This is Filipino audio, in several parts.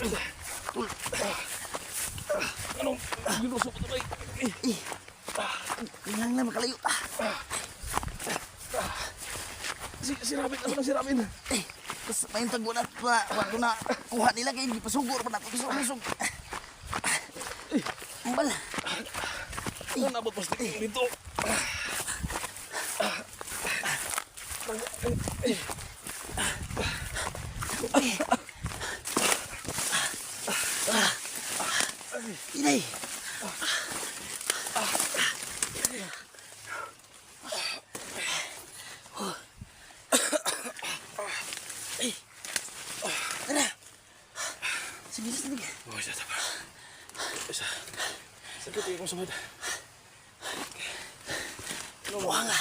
Tul. Anong ginuso ko ito Hingang na makalayo. Si Robin, ano na si Robin? Tapos may tago na bago na kuha nila kayo. Hindi pa sugor pa natin. Pisog. Ambal. Ano nabot mas dito? Inay. Tara. Sige. Oh, isa pa. Isa. Sakit yung sumad. Buha nga.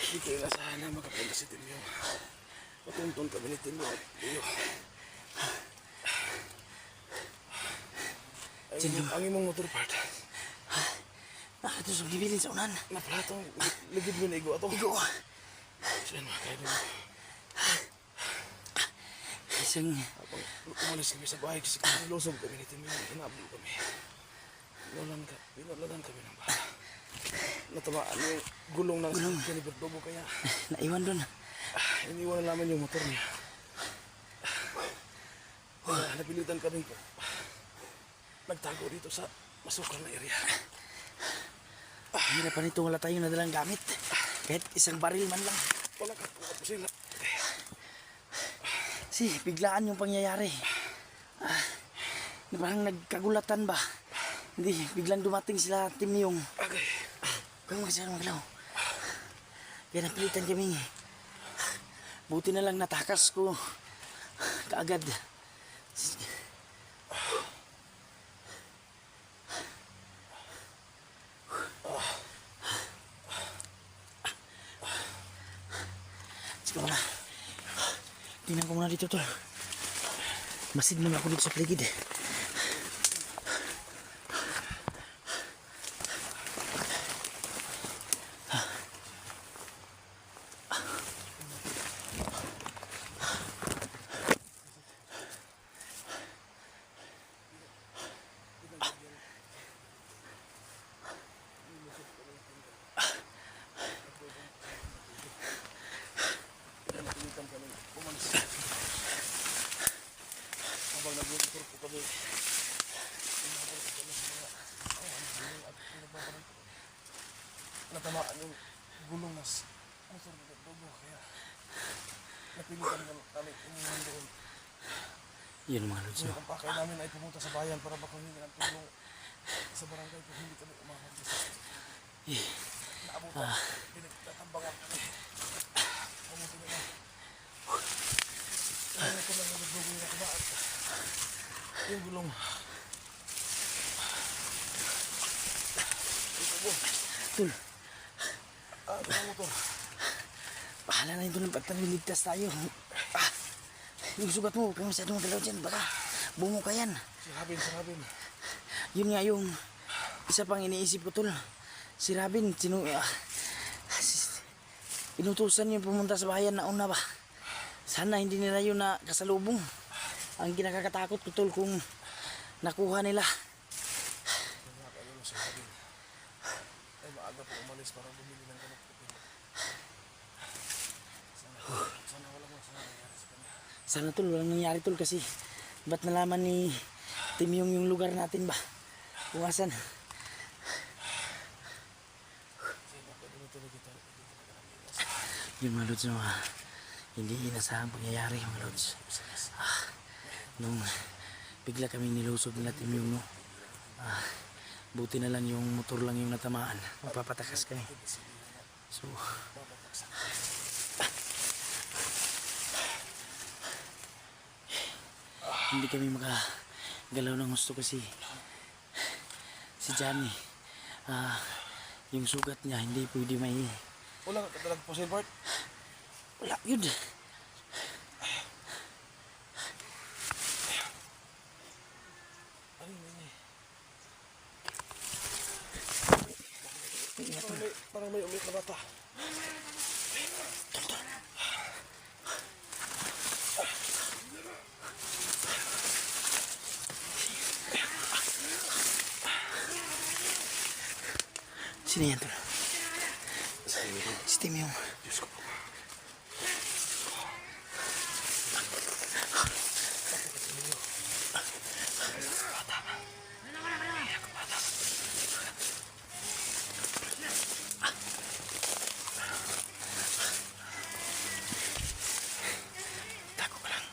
Hindi ko inasahan na makapunta si Timyo. Patuntun kami ni Timyo. Ang imong motor part. Ito sa gibilin sa unan. Naplatong ligid mo na igo ato. Igo. Saan makakaya mo? Isang... Habang umalis kami sa bahay kasi lusog kami ni Timyo. Hinablo kami. Pinuladan kami ng bahala. Natamaan yung gulong ng sakyan ni Bertobo kaya... Naiwan doon. Iniwan na namin yung motor niya. Kaya napilitan kami ko. Nagtago dito sa masukal na area. Hirapan ito, wala tayong nadalang gamit. Kahit isang baril man lang. Wala ka po sila. Biglaan yung pangyayari. Parang nagkagulatan ba? Hindi, biglang dumating sila Timyong. Okay. Kung masyadong magalaw. Kaya napilitan kami. Buti na lang natakas ko. Kaagad. Sige muna. Tingnan ko muna dito tol. Masid naman ako dito sa paligid. Habang nag-motor po kami. Natamaan yung gulong ng motor ni Bertobo kaya napilitan kami umuhan doon. Yun mga lods. Ang pakay namin ay pumunta sa bayan para makuhingi ng tulong sa barangay kung hindi kami umahon dito. Naabutan, pinagtatambangan kami. Pamuti na lang. Ano ko lang nagdugo yung nakabaat. Yung gulong. Ito po. Tul, Ito ang motor. bahala na ito ng pagtaniligtas tayo. Yung sugat mo, huwag kang masyadong magalaw dyan. Baka bungo ka yan. Si Robin. Yun nga yung isa pang iniisip ko tol. Si Robin, inutusan yun pumunta sa bayan na una ba. Sana hindi nila yun na kasalubong. Ang kinakakatakot ko tol kung nakuha nila. Si Robin. Ay maaga po umalis para bumili ng ganap ko. Sana walang nangyari sa kanya. Sana tol, walang nangyari tol kasi ba't nalaman ni Timyong yung lugar natin ba? Kung asan. Yung mga lods na hindi inasahang pangyayari mga lods. Nung bigla kami nilusog nila Timyong no. Buti na lang yung motor lang yung natamaan. Magpapatakas kami. So hindi kami makagalaw ng gusto kasi si Johnny yung sugat niya hindi pwede may Wala ka talaga po, Silbert? wala yun. Parang may umit na bata. Sino yan, tol? Si Timmy yung... Diyos ko po. Tago ka lang.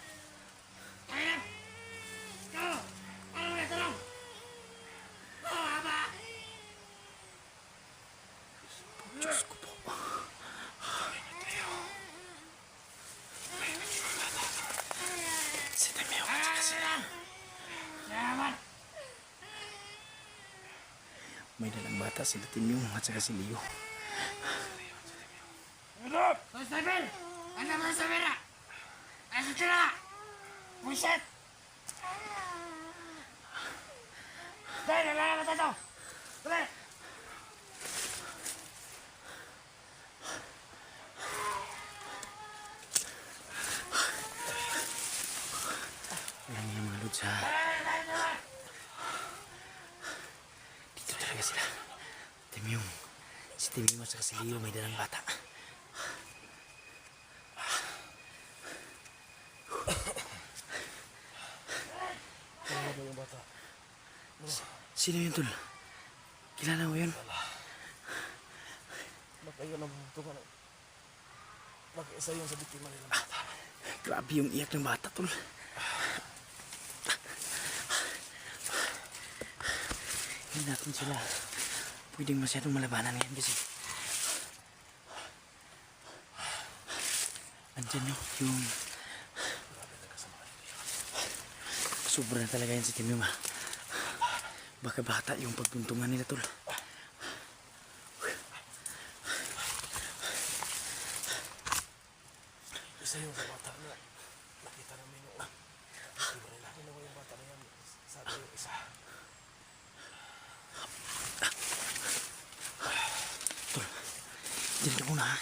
Diyos ko po. Si Timmy yung at saka si... May dalang bata sila Timmy yung at saka si Leo. Constable! Ano ba sa pera? Ano sila? Buset! Dahil, nalalaman ito! Dali! Walang yung mga lods ha. Dito talaga sila. Timmy yung... Si Timmy yung at saka si Leo may dalang bata. Ano ba yung bata? Sino yun, tol? Kilala mo yun? Baka yun ang butukan. Baka isa yun sa biktima nila. Grabe yung iyak ng bata, tol. Hindi natin sila pwedeng masyadong malabanan ngayon kasi andyan yung sobra na talaga yan si Timmy ma. Baka bata yung pagpuntungan nila, tol. Isa yun sa bata na nakita namin noon. Di ba nila? Ano yung bata na yan? Sabi yung isa. Tol, dyan ka muna ha.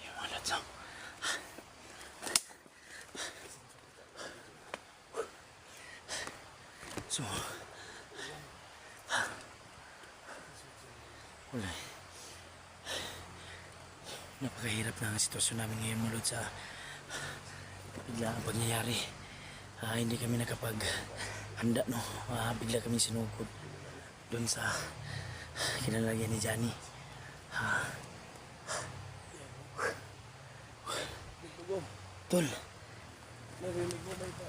Yung mga lods, oh. So, wala. Napakahirap na ang sitwasyon namin ngayon mga lods sa bigla ang pangyayari. Hindi kami nakapag-handa, no. Bigla kami sinugod doon sa kinalagyan ni Johnny. Dugtugom. Tol, Narinig mo ba ito?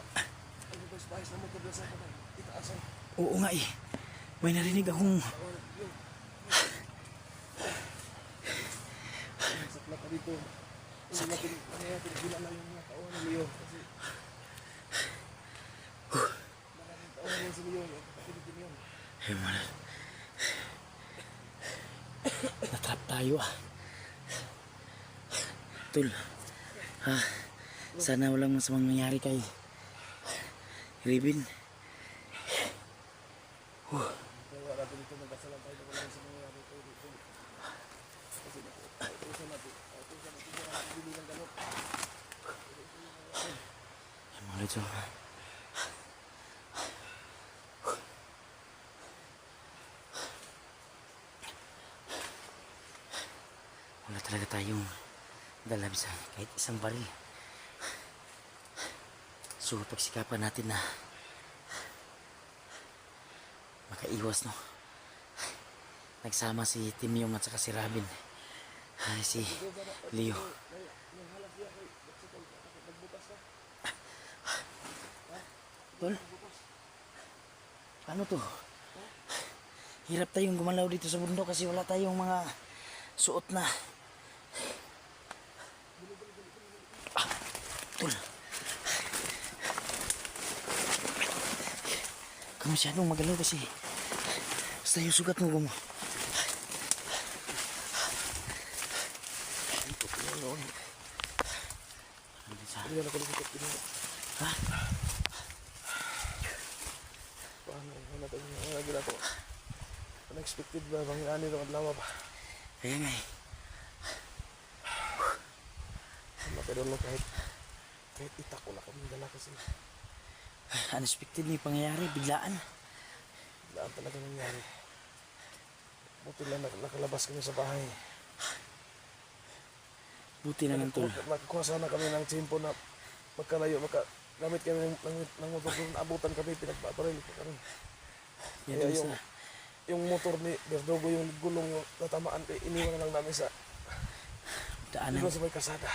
Ano ba spice na motor sa patay? Itaasan. oo nga eh. May narinig akong Sakla ka dito. Hindi natin, ano yan, pinagilala yung mga taon ni Leo. Kasi, maraming taon rin si Leo. Yung kapatid din yun. eh, man. Natrap tayo ah. Tol, sana walang masamang nangyari kay Ribin. Kaya wala natin dito magkasalan tayo na walang sa mga yari tayo dito. Kasi utusan natin. Utusan natin yung mga bili ng gamot. Ay, mga lods, oh. Wala talaga tayong dala bisa kahit isang baril. So pagsikapan natin na makaiwas, no. Nagsama si Tim Yung at saka si Robin. Si Leo. Yung halas niya kay nagbukas ka. Tol, ano to? Hirap tayong gumalaw dito sa bundok kasi wala tayong mga suot na. Tol, kung masyadong magalaw kasi basta yung sugat mo gumo. Hindi na nakalikot din. Ha? Paano natin yung ginagawa? Unexpected ba? Manginani ng adlaw pa. Kaya nga eh. Makadolo kahit itak ko na kami dala kasi Unexpected na yung pangyayari, biglaan. laan talaga nangyari. Buti lang nakalabas kami sa bahay. Buti na lang tol. Nakakuha sana kami ng tsimpo na magkalayo, gamit kami ng motor doon, abutan kami, pinagpaparil pa kami. Yan Kaya yung sa... yung motor ni Verdugo, yung gulong yung natamaan, iniwan na lang namin sa Daanan. dito sa may kasada.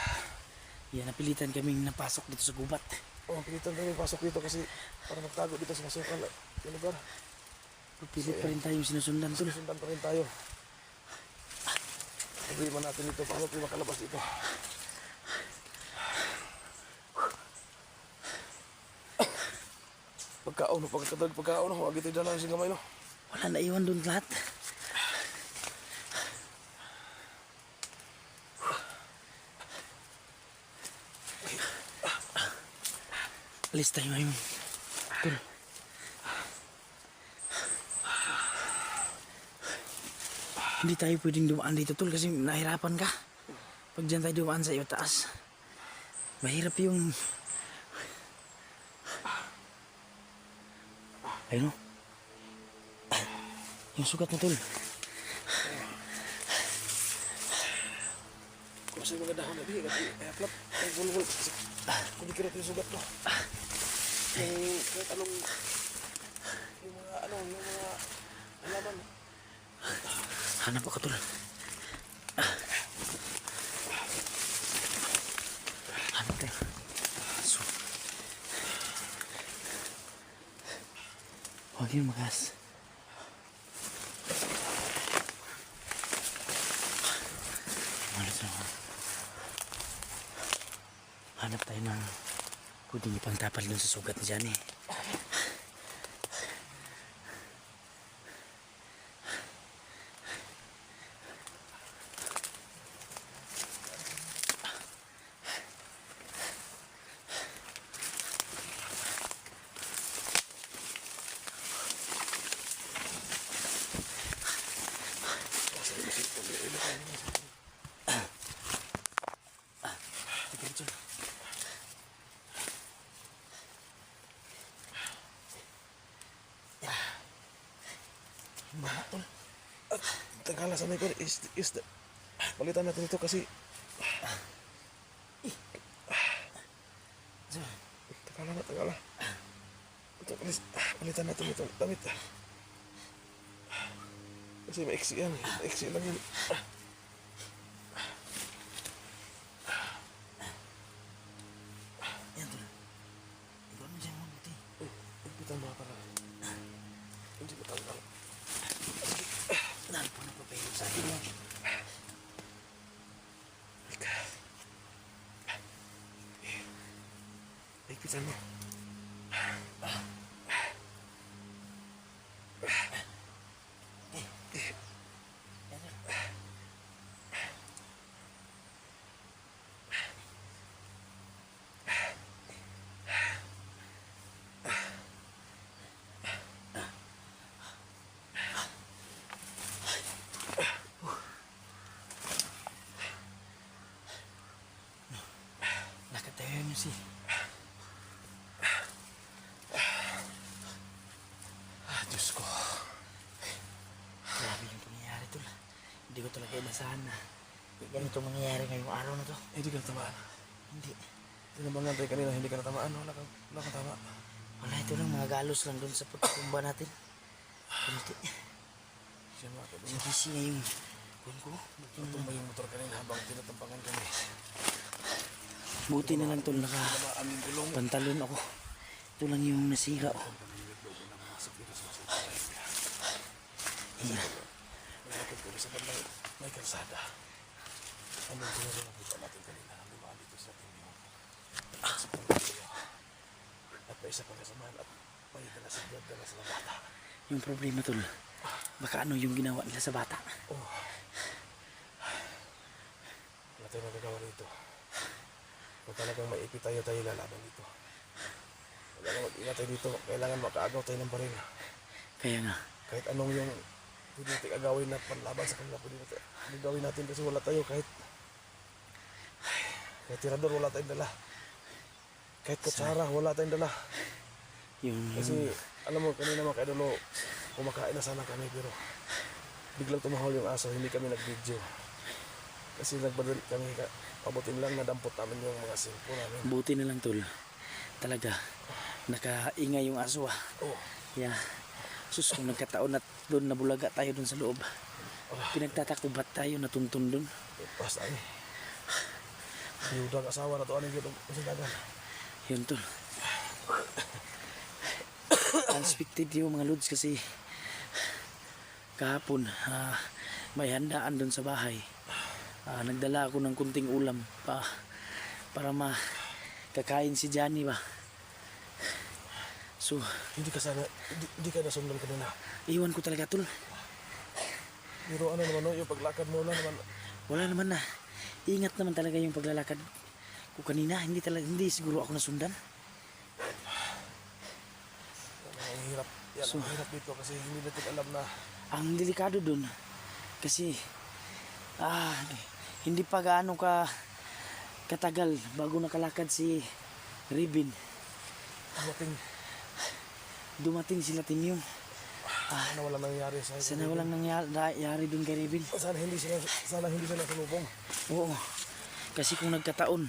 Yan, napilitan kaming napasok dito sa gubat. Pilitan kami pasok dito kasi para magtago dito sa masukal yung lugar. Pilit pa rin tayong sinusundan tol. Sundan pa rin tayo. Pag-iwan natin dito para tayo makalabas dito. Pagkaon, huwag ito dala yung gamay, no? Wala na iwan doon lahat. Alis tayo ngayon. Tol. Hindi tayo pwedeng dumaan dito tol kasi nahirapan ka. Pag dyan tayo dumaan sa iyo taas. Mahirap yung... Ayun o. Yung sugat na tol. Kung sa'yo mga dahon na di, plap, ay gulgul. Kung dikirot yung sugat, no? Yung kahit anong, yung mga alaman. Hanap ako tol. Hanap tayo. So. Huwag yung magas. Malas na ako. Hanap tayo ng pwedeng ipangtapal dun sa sugat ni Johnny. Tagala sa may ko is palitan natin ito kasi tagala ito palitan natin ito damit kasi maiksi yan, maiksi lang yun. Yan tol. Ikaw mo dyan mo buti. Ipitan mo para hindi matanggal. Dahil po nagpapahilip sa akin yan. Ipitan mo. Nakatayo niyo si. Diyos ko. Grabe yung pangyayari tol. Hindi ko talaga inasahan na ganito mangyayari ngayong araw na to. Hindi ka natamaan. Hindi. Tinabangan tayo kanina, hindi ka natamaan. Wala kang tama. Wala, ito lang mga galos lang doon sa pagkakumba natin. Kunti. Siya mga kabisa. Nabisi nga yung kun ko. Tumba yung motor kanina habang tinatampangan kami. Buti na lang tol naka Aming gulong. pantalon ako. Ito lang yung nasira oh. Yan. Malapit ko sa bandang may kalsada. Ano yung tinarinabutan natin kanina? Lumaan dito sa ating yung sa pangkaya. At may isa pang kasamahan at may dala sa bata. Yung problema tol. Baka ano yung ginawa nila sa bata. Wala tayong magagawa rito. Kung talagang maipit tayo lalaban dito. Kailangan mag-ingat tayo dito. Kailangan makaagaw tayo ng baril. Kaya nga, Kahit anong yung pwede natin agawin na panlaban sa kanila, pwede natin gawin natin kasi wala tayo kahit tirador wala tayong dala. Kahit kutsara wala tayong dala. yung Kasi alam mo kanina mga kaidolo, kumakain na sana kami pero biglang tumahol yung aso, hindi kami nag-video. Kasi nagbadal kami, pabutin lang nadampot namin yung mga cellphone namin. buti na lang tol. Talaga, nakaingay yung aso ah. Oh, Yeah. Sus, kung nagkataon at doon nabulaga tayo doon sa loob. Pinagtatakubat tayo, natuntun doon. basta eh. Yudang asawa na to, ano yung masinagan. Yun tol. Unexpected yung mga lods kasi kahapon may handaan doon sa bahay. Nagdala ako ng kunting ulam para makakain si Johnny ba. So, Hindi ka sana, hindi ka nasundan kanina. iwan ko talaga tol. Pero ano naman no, yung paglakad mo na naman, Wala naman na. Ingat naman talaga yung paglalakad ko kanina. Hindi siguro ako nasundan. ang hirap. Yan, ang hirap dito kasi hindi natin alam na Ang delikado dun kasi hindi pa gaano katagal bago nakalakad si Ribin. Dumating sila Timyong. na walang nangyari sa Sana walang nangyari dun kay Ribin. Sana hindi sila sulubong. Oo. Kasi kung nagkataon,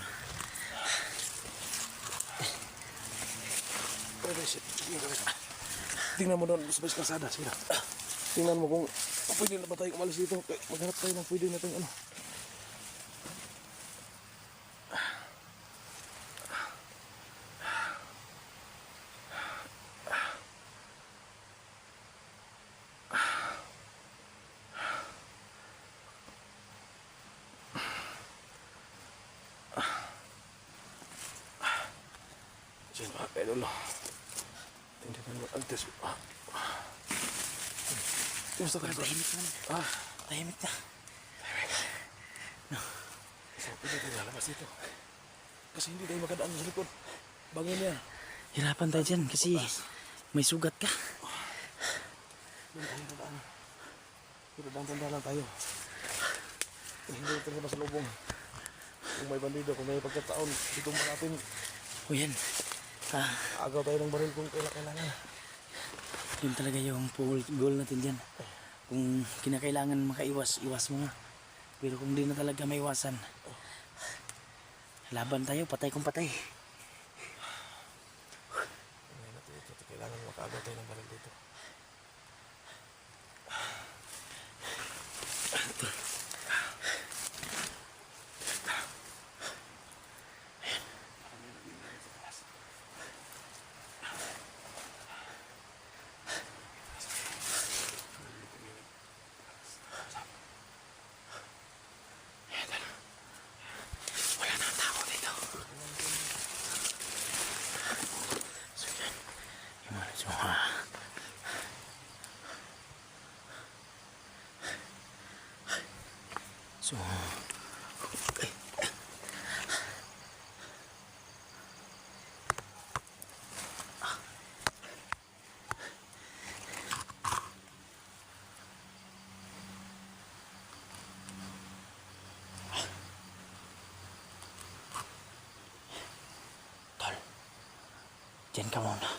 Tingnan mo doon sa base kalsada, sige na. Tingnan mo kung pwede na ba tayo umalis dito. Maghanap tayo ng pwede natin ano. Diyan mga kaidolo. Hindi na naman antes. Gusto ka ba? tahimik naman. Tahimik na. So, pwede tayo lalabas dito. Kasi hindi tayo makadaan sa likod. Bangin yan. Hirapan tayo dyan kasi may sugat ka. Doon tayo dadaan. Pero tanda lang tayo. Hindi natin sa masalubong. Kung may bandido, kung may pagkataon, dito mo natin. O yan. Agaw tayo ng baril kung kailangan. Yun talaga yung goal natin dyan. Kung kinakailangan makaiwas, iwas mo nga. Pero kung di na talaga maiwasan, laban tayo, patay kung patay. Ngayon natin ito, kailangan makaagaw tayo ng baril dito. Wala na tao dito. So yan. Yung mga So, tol, dyan ka muna.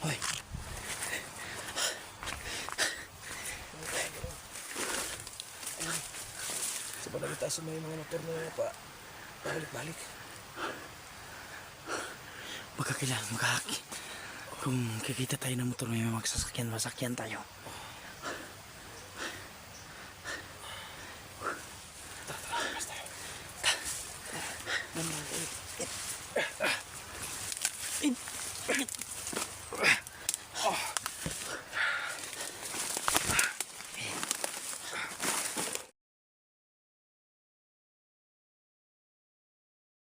Hoy, Sa palagitasan may mga motor na pabalik-balik. kung kikita tayo ng motor, may masakyan tayo. Tara, labas tayo.